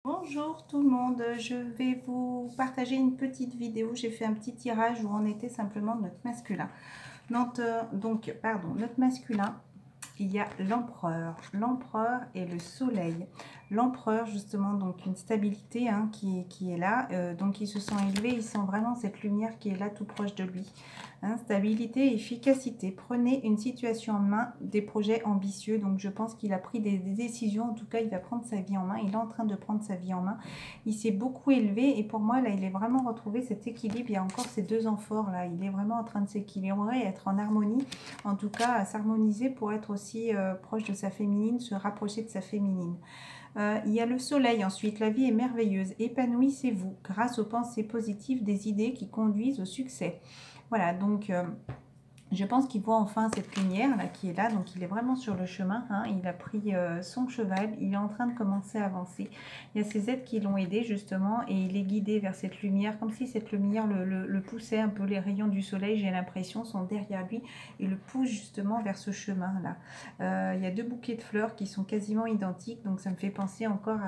Bonjour tout le monde, je vais vous partager une petite vidéo. J'ai fait un petit tirage où on était simplement notre masculin. Notre masculin, il y a l'empereur et le soleil. L'empereur, justement, donc une stabilité qui est là. Donc il se sent élevé, il sent vraiment cette lumière qui est là tout proche de lui. Stabilité, efficacité. Prenez une situation en main, des projets ambitieux. Donc je pense qu'il a pris des décisions. En tout cas, il va prendre sa vie en main. Il est en train de prendre sa vie en main. Il s'est beaucoup élevé et pour moi, là, il est vraiment retrouvé cet équilibre. Il y a encore ces deux amphores là. Il est vraiment en train de s'équilibrer et être en harmonie. En tout cas, à s'harmoniser pour être aussi proche de sa féminine, se rapprocher de sa féminine. Il y a le soleil ensuite. La vie est merveilleuse. Épanouissez-vous grâce aux pensées positives, des idées qui conduisent au succès. Voilà, donc je pense qu'il voit enfin cette lumière là qui est là, donc il est vraiment sur le chemin, il a pris son cheval, il est en train de commencer à avancer. Il y a ses aides qui l'ont aidé justement et il est guidé vers cette lumière, comme si cette lumière le poussait un peu, les rayons du soleil, j'ai l'impression, sont derrière lui et le poussent justement vers ce chemin là. Il y a deux bouquets de fleurs qui sont quasiment identiques, donc ça me fait penser encore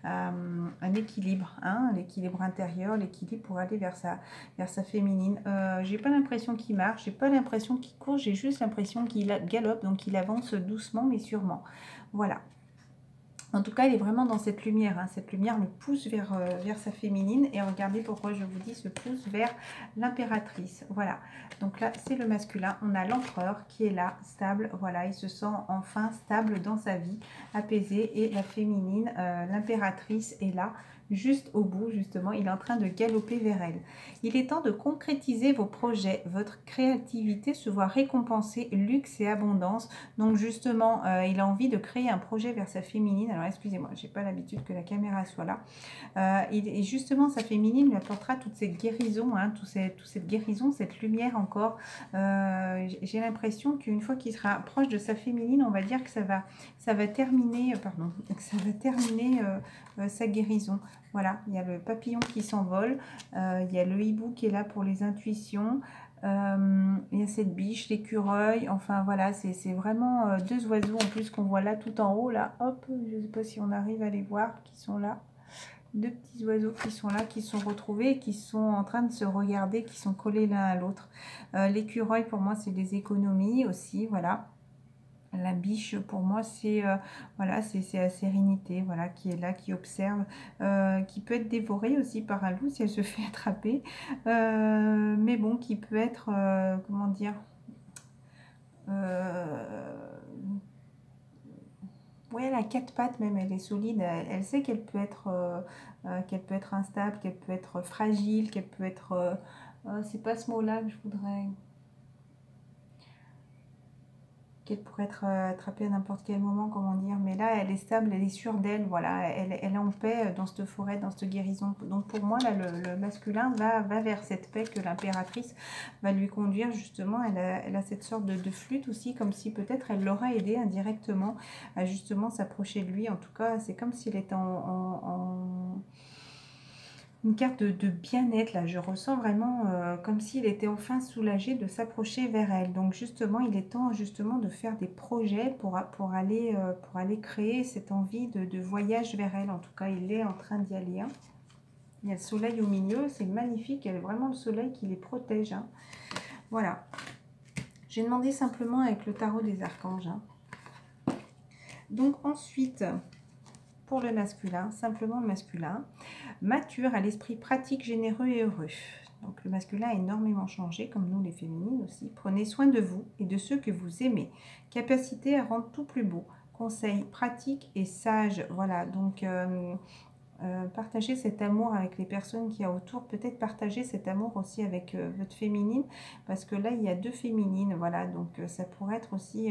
à un équilibre, l'équilibre intérieur, l'équilibre pour aller vers sa féminine. J'ai pas l'impression qu'il marche, j'ai pas l'impression qu'il court, j'ai juste l'impression qu'il galope, donc il avance doucement mais sûrement. Voilà. En tout cas, il est vraiment dans cette lumière. Cette lumière le pousse vers sa féminine. Et regardez pourquoi je vous dis se pousse vers l'impératrice. Voilà. Donc là, c'est le masculin. On a l'empereur qui est là, stable. Voilà, il se sent enfin stable dans sa vie, apaisé. Et la féminine, l'impératrice est là, juste au bout, justement. Il est en train de galoper vers elle. Il est temps de concrétiser vos projets. Votre créativité se voit récompensée, luxe et abondance. Donc justement, il a envie de créer un projet vers sa féminine. Alors excusez-moi, j'ai pas l'habitude que la caméra soit là. Et justement, sa féminine lui apportera toute cette guérison, toute cette guérison, cette lumière encore. J'ai l'impression qu'une fois qu'il sera proche de sa féminine, on va dire que ça va terminer, sa guérison. Voilà, il y a le papillon qui s'envole, il y a le hibou qui est là pour les intuitions. Il y a cette biche, l'écureuil, enfin voilà, c'est vraiment deux oiseaux en plus qu'on voit là tout en haut, là, hop, je ne sais pas si on arrive à les voir, qui sont là, deux petits oiseaux qui sont là, qui sont retrouvés, qui sont en train de se regarder, qui sont collés l'un à l'autre. L'écureuil pour moi c'est des économies aussi, voilà. La biche, pour moi, c'est voilà, c'est la sérénité, voilà, qui est là, qui observe, qui peut être dévorée aussi par un loup si elle se fait attraper, mais bon, qui peut être, comment dire, ouais, elle a quatre pattes même, elle est solide, elle sait qu'elle peut être instable, qu'elle peut être fragile, qu'elle peut être, c'est pas ce mot-là que je voudrais, qu'elle pourrait être attrapée à n'importe quel moment, comment dire, mais là elle est stable, elle est sûre d'elle, voilà, elle est en paix dans cette forêt, dans cette guérison. Donc pour moi là le masculin va vers cette paix que l'impératrice va lui conduire justement. Elle a cette sorte de flûte aussi, comme si peut-être elle l'aura aidé indirectement à justement s'approcher de lui. En tout cas c'est comme s'il était une carte de bien-être là, je ressens vraiment comme s'il était enfin soulagé de s'approcher vers elle. Donc justement, il est temps justement de faire des projets pour aller créer cette envie de voyage vers elle. En tout cas, il est en train d'y aller. Il y a le soleil au milieu, c'est magnifique, il y a vraiment le soleil qui les protège. Voilà. J'ai demandé simplement avec le tarot des archanges. Donc ensuite, pour le masculin, simplement le masculin, mature à l'esprit pratique, généreux et heureux. Donc le masculin a énormément changé, comme nous les féminines aussi. Prenez soin de vous et de ceux que vous aimez. Capacité à rendre tout plus beau. Conseils pratiques et sages. Voilà, donc partagez cet amour avec les personnes qu'il y a autour. Peut-être partager cet amour aussi avec votre féminine, parce que là, il y a deux féminines. Voilà, donc ça pourrait être aussi...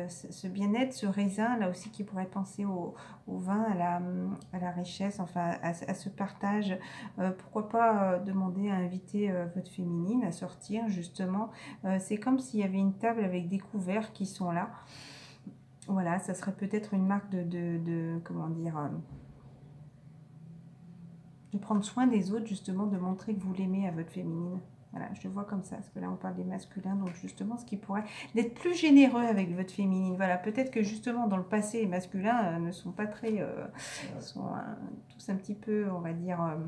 ce bien-être, ce raisin, là aussi qui pourrait penser au vin, à la richesse, enfin à ce partage. Pourquoi pas demander à inviter votre féminine à sortir justement. C'est comme s'il y avait une table avec des couverts qui sont là. Voilà, ça serait peut-être une marque comment dire, de prendre soin des autres, justement, de montrer que vous l'aimez à votre féminine. Voilà, je le vois comme ça, parce que là on parle des masculins, donc justement ce qui pourrait d'être plus généreux avec votre féminine. Voilà, peut-être que justement dans le passé, les masculins ne sont pas très, sont tous un petit peu, on va dire,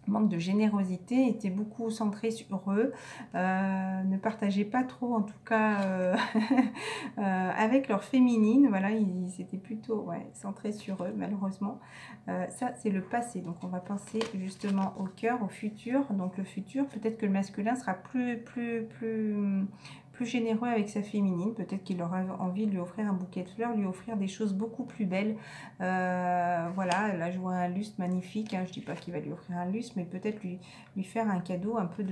manque de générosité, étaient beaucoup centrés sur eux, ne partageaient pas trop en tout cas avec leur féminine, voilà, ils étaient plutôt ouais, centrés sur eux malheureusement. Ça c'est le passé, donc on va penser justement au cœur, au futur. Donc le futur, peut-être que le masculin sera plus généreux avec sa féminine, peut-être qu'il aura envie de lui offrir un bouquet de fleurs, lui offrir des choses beaucoup plus belles. Voilà, là je vois un lustre magnifique, hein. Je dis pas qu'il va lui offrir un lustre, mais peut-être lui faire un cadeau un peu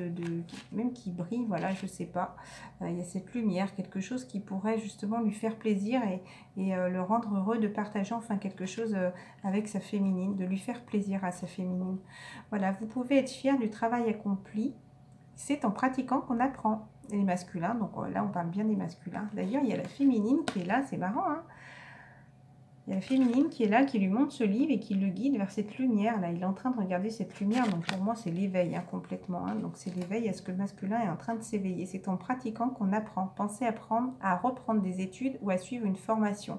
même qui brille, voilà, je sais pas. Il y a cette lumière, quelque chose qui pourrait justement lui faire plaisir et le rendre heureux de partager enfin quelque chose avec sa féminine, de lui faire plaisir à sa féminine. Voilà, vous pouvez être fier du travail accompli. C'est en pratiquant qu'on apprend. Les masculins, donc là on parle bien des masculins. D'ailleurs, il y a la féminine qui est là, c'est marrant, hein. Il y a la féminine qui est là, qui lui montre ce livre et qui le guide vers cette lumière. Là, il est en train de regarder cette lumière. Donc, pour moi, c'est l'éveil, hein, complètement. Hein. Donc, c'est l'éveil à ce que le masculin est en train de s'éveiller. C'est en pratiquant qu'on apprend. Pensez apprendre à reprendre des études ou à suivre une formation.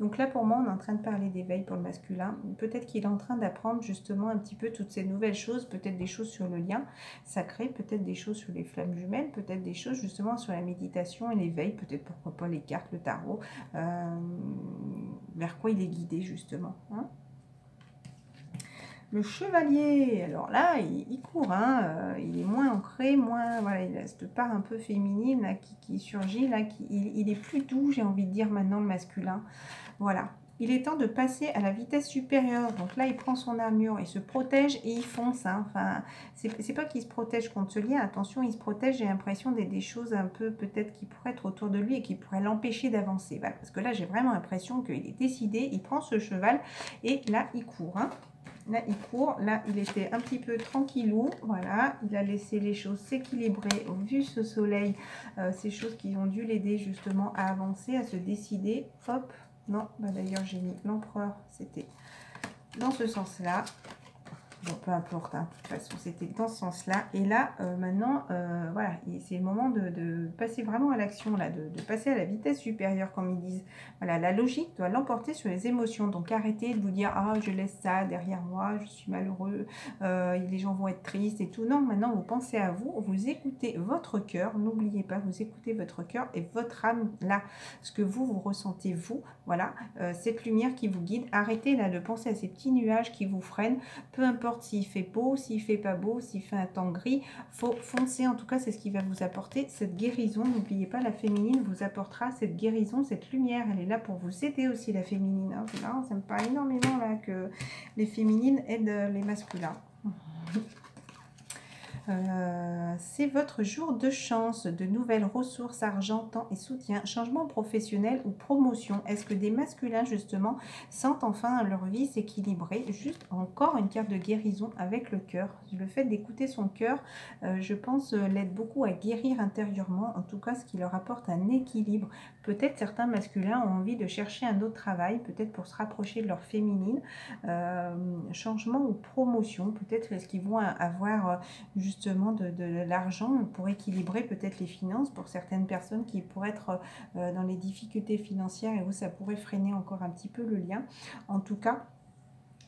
Donc là, pour moi, on est en train de parler d'éveil pour le masculin. Peut-être qu'il est en train d'apprendre justement un petit peu toutes ces nouvelles choses. Peut-être des choses sur le lien sacré, peut-être des choses sur les flammes jumelles, peut-être des choses justement sur la méditation et l'éveil. Peut-être, pourquoi pas, les cartes, le tarot. Vers quoi il est guidé justement, hein. Le chevalier, alors là il court, hein, il est moins ancré, moins, voilà, il a cette part un peu féminine là, qui surgit là, il est plus doux, j'ai envie de dire maintenant, le masculin. Voilà, il est temps de passer à la vitesse supérieure. Donc là il prend son armure, il se protège et il fonce, hein. Enfin, c'est pas qu'il se protège contre ce lien, attention, il se protège, j'ai l'impression des choses un peu peut-être qui pourraient être autour de lui et qui pourraient l'empêcher d'avancer, voilà. Parce que là j'ai vraiment l'impression qu'il est décidé, il prend ce cheval et là il court, hein. Là il court, là il était un petit peu tranquillou, voilà, il a laissé les choses s'équilibrer, vu ce soleil, ces choses qui ont dû l'aider justement à avancer, à se décider, hop. Non, bah d'ailleurs j'ai mis l'empereur, c'était dans ce sens-là. Bon, peu importe, hein. De toute façon, c'était dans ce sens-là. Et là, maintenant, voilà, c'est le moment de passer vraiment à l'action, là, de passer à la vitesse supérieure, comme ils disent. Voilà, la logique doit l'emporter sur les émotions. Donc, arrêtez de vous dire, ah, je laisse ça derrière moi, je suis malheureux, les gens vont être tristes et tout. Non, maintenant, vous pensez à vous, vous écoutez votre cœur. N'oubliez pas, vous écoutez votre cœur et votre âme, là, ce que vous ressentez, vous, voilà, cette lumière qui vous guide. Arrêtez, là, de penser à ces petits nuages qui vous freinent. Peu importe s'il fait beau, s'il fait pas beau, s'il fait un temps gris, faut foncer. En tout cas, c'est ce qui va vous apporter cette guérison. N'oubliez pas, la féminine vous apportera cette guérison, cette lumière. Elle est là pour vous aider aussi, la féminine, hein. Là, ça me paraît énormément là que les féminines aident les masculins. C'est votre jour de chance, de nouvelles ressources, argent, temps et soutien, changement professionnel ou promotion. Est-ce que des masculins justement sentent enfin leur vie s'équilibrer? Juste encore une carte de guérison avec le cœur. Le fait d'écouter son cœur, je pense, l'aide beaucoup à guérir intérieurement, en tout cas ce qui leur apporte un équilibre. Peut-être certains masculins ont envie de chercher un autre travail, peut-être pour se rapprocher de leur féminine, changement ou promotion, peut-être est-ce qu'ils vont avoir justement de l'argent pour équilibrer peut-être les finances pour certaines personnes qui pourraient être dans les difficultés financières et où ça pourrait freiner encore un petit peu le lien. En tout cas,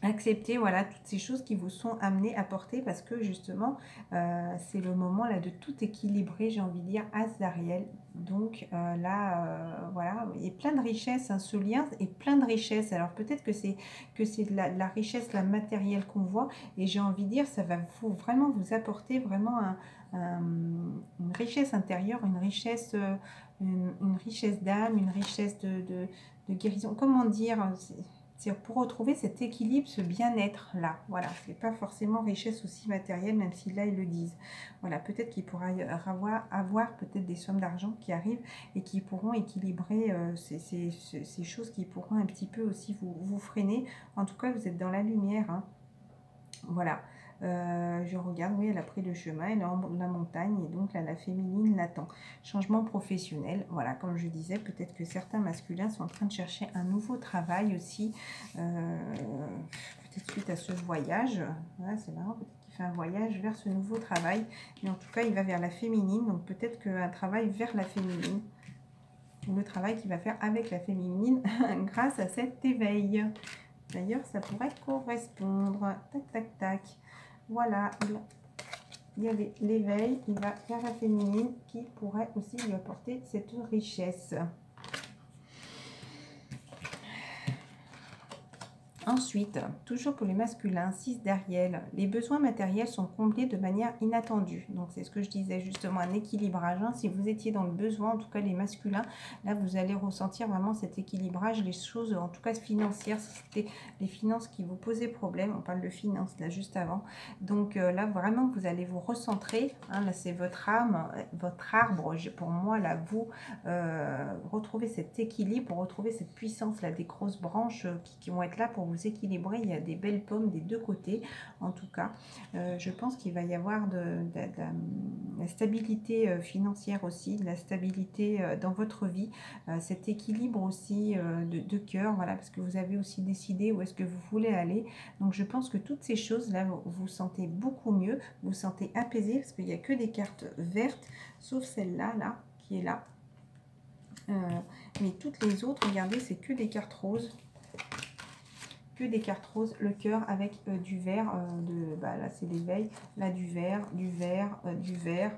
acceptez, voilà, toutes ces choses qui vous sont amenées à porter parce que justement c'est le moment là de tout équilibrer, j'ai envie de dire, As d'Ariel. Donc là voilà, et plein de richesses, hein, ce lien est plein de richesses. Alors peut-être que c'est de la richesse, la matérielle qu'on voit, et j'ai envie de dire, ça va vraiment vous apporter vraiment une richesse intérieure, une richesse d'âme, une richesse de guérison, comment dire, c'est pour retrouver cet équilibre, ce bien-être là. Voilà, c'est pas forcément richesse aussi matérielle, même si là ils le disent. Voilà, peut-être qu'il pourra avoir peut-être des sommes d'argent qui arrivent et qui pourront équilibrer ces choses qui pourront un petit peu aussi vous freiner. En tout cas, vous êtes dans la lumière, hein. Voilà. Je regarde, oui, elle a pris le chemin, elle est en la montagne, et donc là, la féminine l'attend. Changement professionnel, voilà, comme je disais, peut-être que certains masculins sont en train de chercher un nouveau travail aussi, peut-être suite à ce voyage. Voilà, c'est marrant, peut-être fait un voyage vers ce nouveau travail. Mais en tout cas, il va vers la féminine. Donc peut-être qu'un travail vers la féminine. Ou le travail qu'il va faire avec la féminine grâce à cet éveil. D'ailleurs, ça pourrait correspondre. Tac, tac, tac. Voilà. Il y avait l'éveil. Il va vers la féminine qui pourrait aussi lui apporter cette richesse. Ensuite, toujours pour les masculins, 6 d'Ariel, les besoins matériels sont comblés de manière inattendue. Donc c'est ce que je disais justement, un équilibrage. Hein. Si vous étiez dans le besoin, en tout cas les masculins, là vous allez ressentir vraiment cet équilibrage, les choses en tout cas financières, si c'était les finances qui vous posaient problème, on parle de finances là juste avant. Donc là vraiment vous allez vous recentrer, hein. Là c'est votre âme, votre arbre, pour moi là vous retrouvez cet équilibre, retrouver cette puissance là des grosses branches qui vont être là pour vous équilibrer. Il y a des belles pommes des deux côtés en tout cas. Je pense qu'il va y avoir de la stabilité financière aussi, de la stabilité dans votre vie, cet équilibre aussi de cœur, voilà, parce que vous avez aussi décidé où est-ce que vous voulez aller. Donc je pense que toutes ces choses là, vous vous sentez beaucoup mieux, vous vous sentez apaisé, parce qu'il n'y a que des cartes vertes, sauf celle-là là, qui est là. Mais toutes les autres, regardez, c'est que des cartes roses. Que des cartes roses, le cœur avec du vert, là c'est l'éveil, là du vert, du vert, du vert,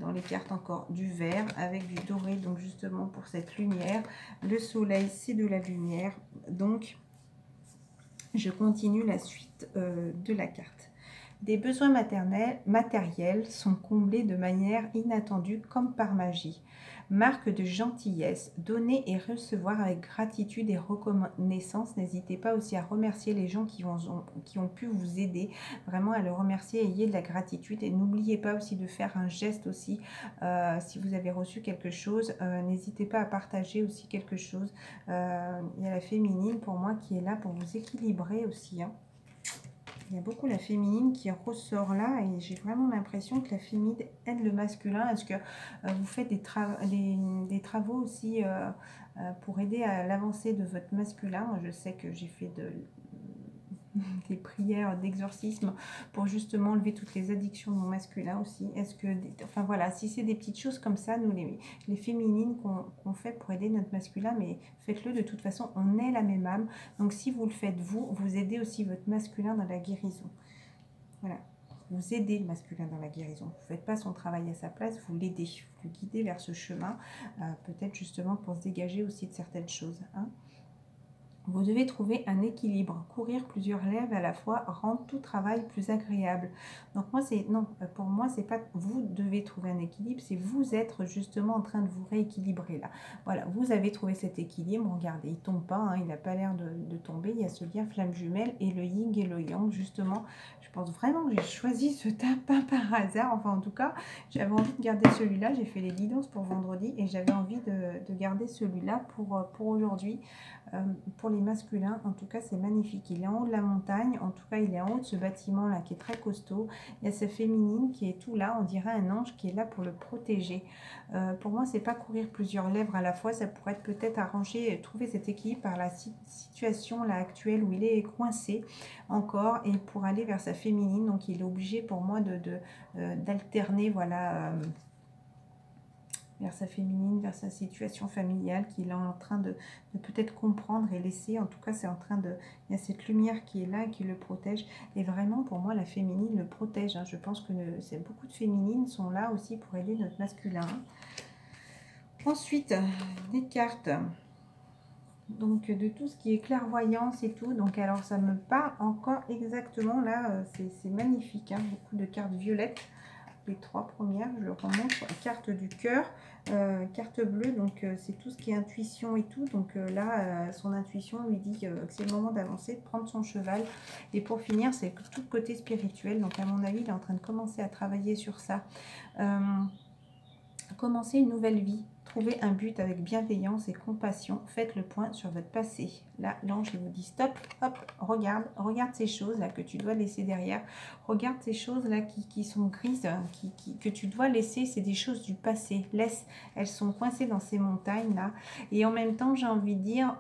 dans les cartes encore du vert avec du doré, donc justement pour cette lumière. Le soleil c'est de la lumière, donc je continue la suite de la carte. Des besoins matériels sont comblés de manière inattendue comme par magie. Marque de gentillesse, donner et recevoir avec gratitude et reconnaissance. N'hésitez pas aussi à remercier les gens qui ont pu vous aider, vraiment à le remercier, ayez de la gratitude et n'oubliez pas aussi de faire un geste aussi, si vous avez reçu quelque chose, n'hésitez pas à partager aussi quelque chose. Il y a la féminine pour moi qui est là pour vous équilibrer aussi, hein. Il y a beaucoup la féminine qui ressort là et j'ai vraiment l'impression que la féminine aide le masculin. Est-ce que vous faites des travaux aussi pour aider à l'avancée de votre masculin? Moi, je sais que j'ai fait des prières d'exorcisme pour justement enlever toutes les addictions de mon masculin aussi. Est-ce que, enfin voilà, si c'est des petites choses comme ça, nous les féminines qu'on fait pour aider notre masculin, mais faites-le de toute façon, on est la même âme. Donc si vous le faites vous aidez aussi votre masculin dans la guérison. Voilà. Vous aidez le masculin dans la guérison. Vous ne faites pas son travail à sa place, vous l'aidez, vous le guidez vers ce chemin, peut-être justement pour se dégager aussi de certaines choses, hein. Vous devez trouver un équilibre, courir plusieurs lèvres à la fois, rendre tout travail plus agréable. Donc moi, pour moi, c'est pas vous devez trouver un équilibre, c'est vous être justement en train de vous rééquilibrer là. Voilà, vous avez trouvé cet équilibre, regardez, il tombe pas, hein, il n'a pas l'air de tomber, il y a ce lien flamme jumelle et le yin et le yang, justement. Je pense vraiment que j'ai choisi ce tapin par hasard, enfin en tout cas, j'avais envie de garder celui-là, j'ai fait les guidances pour vendredi et j'avais envie de garder celui-là pour aujourd'hui. Pour les masculins, en tout cas c'est magnifique, il est en haut de la montagne, en tout cas il est en haut de ce bâtiment là qui est très costaud, il y a sa féminine qui est tout là, on dirait un ange qui est là pour le protéger. Pour moi c'est pas courir plusieurs lèvres à la fois, ça pourrait être peut-être arranger, trouver cet équilibre par la situation là actuelle où il est coincé encore et pour aller vers sa féminine, donc il est obligé pour moi d'alterner, voilà, vers sa féminine, vers sa situation familiale qu'il est en train de peut-être comprendre et laisser. En tout cas, c'est en train de... Il y a cette lumière qui est là, qui le protège. Et vraiment, pour moi, la féminine le protège, hein. Je pense que beaucoup de féminines sont là aussi pour aider notre masculin. Ensuite, des cartes. Donc, de tout ce qui est clairvoyance et tout. Donc, alors, ça me parle encore exactement. Là, c'est magnifique, hein. Beaucoup de cartes violettes. Les 3 premières, je le remonte, carte du cœur, carte bleue, donc c'est tout ce qui est intuition et tout, donc là son intuition lui dit que c'est le moment d'avancer, de prendre son cheval, et pour finir c'est tout le côté spirituel, donc à mon avis il est en train de commencer à travailler sur ça, commencer une nouvelle vie. Trouvez un but avec bienveillance et compassion. Faites le point sur votre passé. Là, l'ange il vous dit stop, hop, regarde ces choses-là que tu dois laisser derrière. Regarde ces choses-là qui sont grises, que tu dois laisser. C'est des choses du passé. Laisse, elles sont coincées dans ces montagnes-là. Et en même temps, j'ai envie de dire,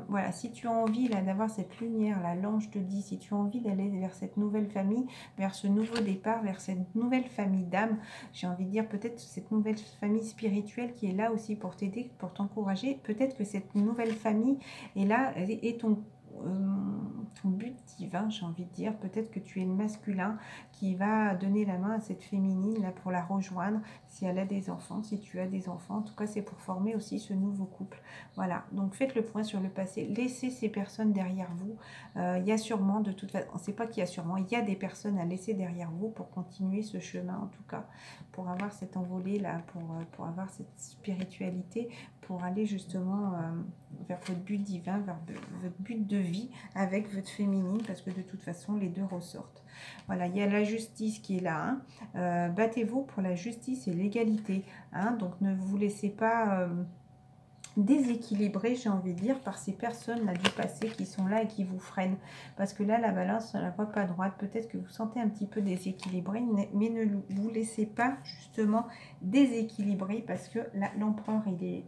voilà, si tu as envie là d'avoir cette lumière, là, l'ange te dit, si tu as envie d'aller vers cette nouvelle famille, vers ce nouveau départ, vers cette nouvelle famille d'âme, j'ai envie de dire peut-être cette nouvelle famille spirituelle qui est là aussi pour t'aider, pour t'encourager. Peut-être que cette nouvelle famille est là et ton but divin, j'ai envie de dire. Peut-être que tu es le masculin qui va donner la main à cette féminine là pour la rejoindre si elle a des enfants, si tu as des enfants. En tout cas, c'est pour former aussi ce nouveau couple. Voilà, donc faites le point sur le passé. Laissez ces personnes derrière vous. Il y a sûrement, de toute façon, on ne sait pas qu'il y a sûrement, il y a des personnes à laisser derrière vous pour continuer ce chemin, en tout cas, pour avoir cette envolée là, pour avoir cette spiritualité, pour aller justement vers votre but divin, vers votre but de vie avec votre féminine, parce que de toute façon les deux ressortent. Voilà, il y a la justice qui est là, hein. Battez-vous pour la justice et l'égalité, hein. Donc ne vous laissez pas déséquilibrer, j'ai envie de dire, par ces personnes là du passé qui sont là et qui vous freinent, parce que là la balance ne la voit pas droite. Peut-être que vous sentez un petit peu déséquilibré, mais ne vous laissez pas justement déséquilibrer, parce que là l'empereur il est,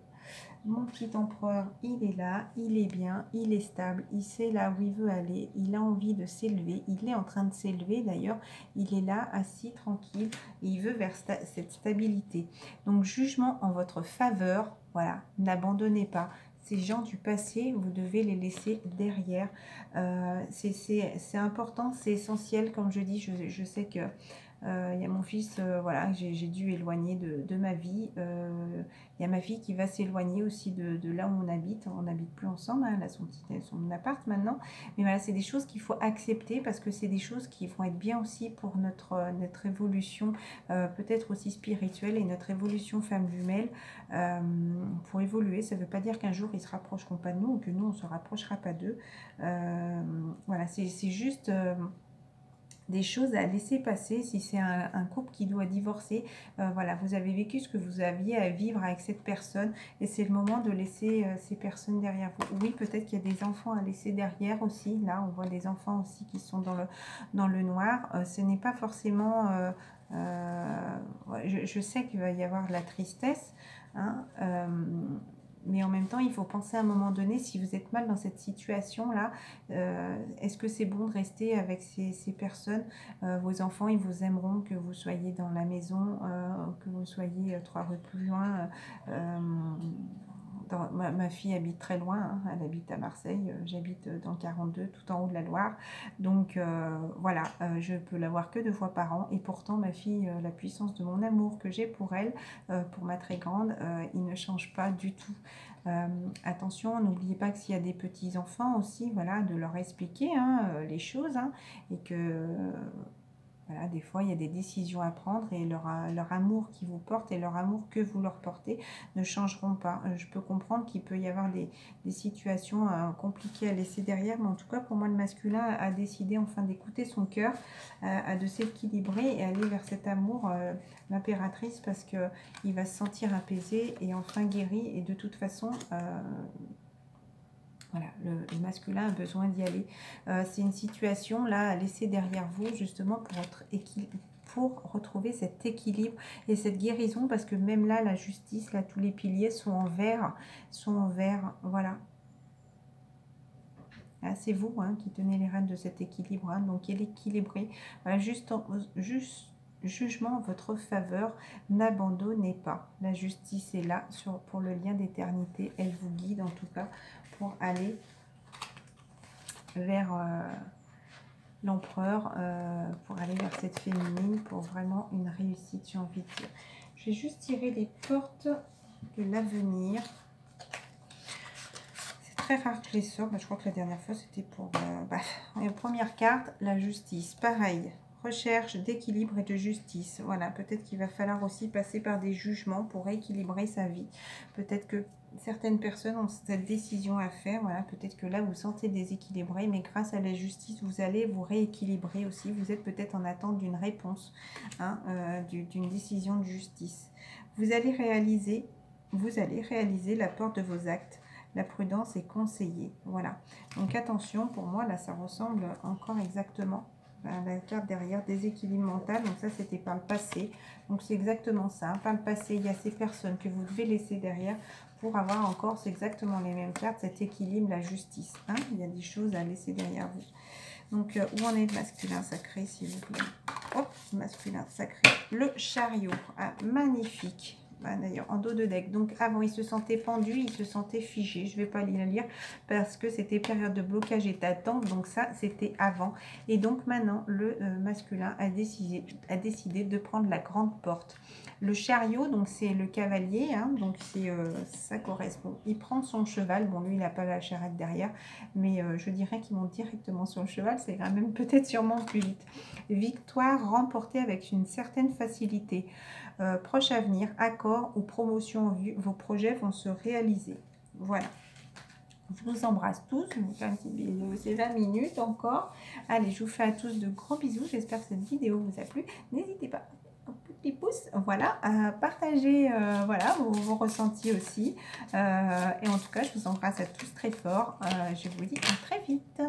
mon petit empereur, il est là, il est bien, il est stable, il sait là où il veut aller, il a envie de s'élever, il est en train de s'élever d'ailleurs, il est là, assis, tranquille, et il veut vers cette stabilité. Donc, jugement en votre faveur, voilà, n'abandonnez pas. Ces gens du passé, vous devez les laisser derrière. C'est important, c'est essentiel, comme je dis, je sais que il y a mon fils, voilà, j'ai dû éloigner de ma vie. Il y a ma fille qui va s'éloigner aussi de là où on habite. On n'habite plus ensemble, hein, elle a son appart maintenant. Mais voilà, c'est des choses qu'il faut accepter, parce que c'est des choses qui vont être bien aussi pour notre évolution, peut-être aussi spirituelle, et notre évolution femme jumelle. Pour évoluer, ça ne veut pas dire qu'un jour ils se rapprocheront pas de nous, ou que nous on ne se rapprochera pas d'eux. Voilà, c'est juste des choses à laisser passer. Si c'est un couple qui doit divorcer, voilà, vous avez vécu ce que vous aviez à vivre avec cette personne, et c'est le moment de laisser ces personnes derrière vous. Oui, peut-être qu'il y a des enfants à laisser derrière aussi. Là, on voit des enfants aussi qui sont dans le noir. Ce n'est pas forcément... je sais qu'il va y avoir de la tristesse, hein, mais en même temps, il faut penser à un moment donné, si vous êtes mal dans cette situation-là, est-ce que c'est bon de rester avec ces personnes? Vos enfants, ils vous aimeront que vous soyez dans la maison, que vous soyez 3 rues plus loin. Ma fille habite très loin, hein, elle habite à Marseille, j'habite dans le 42, tout en haut de la Loire. Donc voilà, je peux la voir que 2 fois par an, et pourtant ma fille, la puissance de mon amour que j'ai pour elle, pour ma très grande, il ne change pas du tout. Attention, n'oubliez pas que s'il y a des petits enfants aussi, voilà, de leur expliquer, hein, les choses, hein, et que voilà, des fois il y a des décisions à prendre, et leur amour qui vous porte et leur amour que vous leur portez ne changeront pas. Je peux comprendre qu'il peut y avoir des situations compliquées à laisser derrière, mais en tout cas pour moi le masculin a décidé enfin d'écouter son cœur, de s'équilibrer et aller vers cet amour, l'impératrice, parce que il va se sentir apaisé et enfin guéri, et de toute façon voilà, le masculin a besoin d'y aller. C'est une situation là à laisser derrière vous, justement pour retrouver cet équilibre et cette guérison, parce que même là, la justice, là, tous les piliers sont en vert, voilà. Là, c'est vous, hein, qui tenez les rênes de cet équilibre, hein, donc il est équilibré. Voilà, juste jugement en votre faveur, n'abandonnez pas. La justice est là pour le lien d'éternité. Elle vous guide en tout cas pour aller vers l'empereur, pour aller vers cette féminine, pour vraiment une réussite, j'ai envie de dire. Je vais juste tirer les portes de l'avenir. C'est très rare que je les sorte. Je crois que la dernière fois c'était pour la première carte, la justice. Pareil, recherche d'équilibre et de justice. Voilà, peut-être qu'il va falloir aussi passer par des jugements pour équilibrer sa vie. Peut-être que certaines personnes ont cette décision à faire. Voilà, peut-être que là vous sentez déséquilibré, mais grâce à la justice vous allez vous rééquilibrer aussi. Vous êtes peut-être en attente d'une réponse, hein, d'une décision de justice. Vous allez réaliser vous allez réaliser la porte de vos actes. La prudence est conseillée. Voilà. Donc attention, pour moi, là, ça ressemble encore exactement à la carte derrière, déséquilibre mental. Donc ça, c'était par le passé. Donc c'est exactement ça. Hein. Par le passé, il y a ces personnes que vous devez laisser derrière pour avoir encore, c'est exactement les mêmes cartes, cet équilibre, la justice. Hein. Il y a des choses à laisser derrière vous. Donc, où en est le masculin sacré, s'il vous plaît? Hop, masculin sacré. Le chariot. Ah, magnifique. Ah, d'ailleurs, en dos de deck. Donc, avant, il se sentait pendu, il se sentait figé. Je ne vais pas la lire parce que c'était période de blocage et d'attente. Donc, ça, c'était avant. Et donc, maintenant, le masculin a décidé de prendre la grande porte. Le chariot, donc c'est le cavalier, hein, donc ça correspond. Il prend son cheval, bon lui il n'a pas la charrette derrière, mais je dirais qu'il monte directement sur le cheval, ça ira même peut-être sûrement plus vite. Victoire remportée avec une certaine facilité. Proche avenir, accord ou promotion en vue, vos projets vont se réaliser. Voilà. Je vous embrasse tous, je vous fais un petit bisou, c'est 20 minutes encore. Allez, je vous fais à tous de gros bisous, j'espère que cette vidéo vous a plu. N'hésitez pas. Petit pouce, voilà, partagez voilà, vos ressentis aussi. Et en tout cas, je vous embrasse à tous très fort. Je vous dis à très vite.